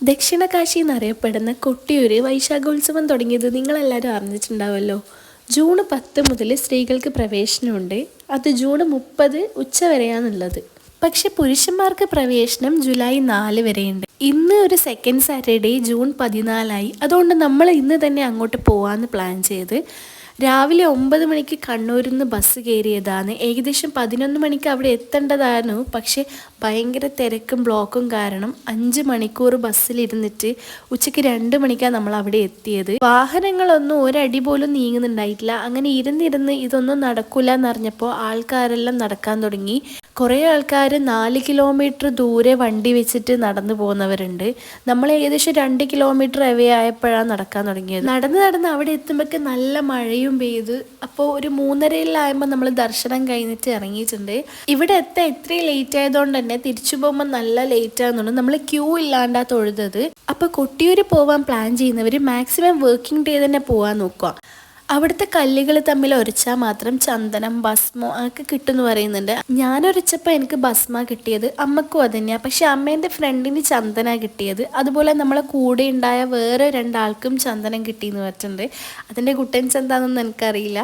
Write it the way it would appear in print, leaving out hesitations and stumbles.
ദക്ഷിണകാശി എന്നറിയപ്പെടുന്ന കൊട്ടിയൂര് വൈശാഖോത്സവം തുടങ്ങിയത് നിങ്ങളെല്ലാവരും അറിഞ്ഞിട്ടുണ്ടാവുമല്ലോ. ജൂൺ 10 മുതൽ സ്ത്രീകൾക്ക് പ്രവേശനമുണ്ട്. അത് ജൂൺ 30 ഉച്ച വരെയാണുള്ളത്. പക്ഷെ പുരുഷന്മാർക്ക് പ്രവേശനം ജൂലൈ 4 വരെയുണ്ട്. ഇന്ന് ഒരു സെക്കൻഡ് സാറ്റർഡേ ജൂൺ 14 അതുകൊണ്ട് നമ്മൾ ഇന്ന് തന്നെ അങ്ങോട്ട് പോകാമെന്ന് പ്ലാൻ ചെയ്ത് രാവിലെ 9 മണിക്ക് കണ്ണൂരിൽ നിന്ന് ബസ് കയറിയതാണ്. ഏകദേശം 11 മണിക്ക് അവിടെ എത്തേണ്ടതായിരുന്നു. പക്ഷേ ഭയങ്കര തിരക്കും ബ്ലോക്കും കാരണം 5 മണിക്കൂർ ബസ്സിലിരുന്നിട്ട് ഉച്ചയ്ക്ക് 2 മണിക്കാണ് നമ്മൾ അവിടെ എത്തിയത്. വാഹനങ്ങളൊന്നും ഒരടി പോലും നീങ്ങുന്നുണ്ടായിട്ടില്ല. അങ്ങനെ ഇരുന്നിരുന്ന് ഇതൊന്നും നടക്കില്ല എന്നറിഞ്ഞപ്പോൾ ആൾക്കാരെല്ലാം നടക്കാൻ തുടങ്ങി. കുറേ ആൾക്കാർ 4 കിലോമീറ്റർ ദൂരെ വണ്ടി വെച്ചിട്ട് നടന്നു പോകുന്നവരുണ്ട്. നമ്മൾ ഏകദേശം 2 കിലോമീറ്റർ അവേ ആയപ്പോഴാണ് നടക്കാൻ തുടങ്ങിയത്. നടന്ന് അവിടെ എത്തുമ്പോഴേക്ക് നല്ല മഴയും പെയ്ത്. അപ്പോൾ ഒരു 3:30 നമ്മൾ ദർശനം കഴിഞ്ഞിട്ട് ഇറങ്ങിയിട്ടുണ്ട്. ഇവിടെ എത്താൻ ഇത്രയും ലേറ്റ് ആയതുകൊണ്ട് തന്നെ തിരിച്ചു പോകുമ്പോൾ നല്ല ലേറ്റ് ആകുന്നുണ്ട്. നമ്മൾ ക്യൂ ഇല്ലാണ്ടാ തൊഴുതത്. അപ്പോൾ കൊട്ടിയൂർ പോകാൻ പ്ലാൻ ചെയ്യുന്നവർ മാക്സിമം വർക്കിംഗ് ഡേ തന്നെ പോകാൻ നോക്കുക. അവിടുത്തെ കല്ലുകൾ തമ്മിൽ ഉരച്ചാൽ മാത്രം ചന്ദനം ഭസ്മോ ഒക്കെ കിട്ടുമെന്ന് പറയുന്നുണ്ട്. ഞാനൊരച്ചപ്പോൾ എനിക്ക് ഭസ്മ കിട്ടിയത്, അമ്മക്കും അത് തന്നെയാണ്. പക്ഷെ അമ്മേൻ്റെ ഫ്രണ്ടിന് ചന്ദന കിട്ടിയത്. അതുപോലെ നമ്മളെ കൂടെ ഉണ്ടായ വേറെ 2 ആൾക്കും ചന്ദനം കിട്ടിയെന്ന് പറഞ്ഞിട്ടുണ്ട്. അതിൻ്റെ കുട്ടൻസ് എന്താണെന്നൊന്നും എനിക്കറിയില്ല.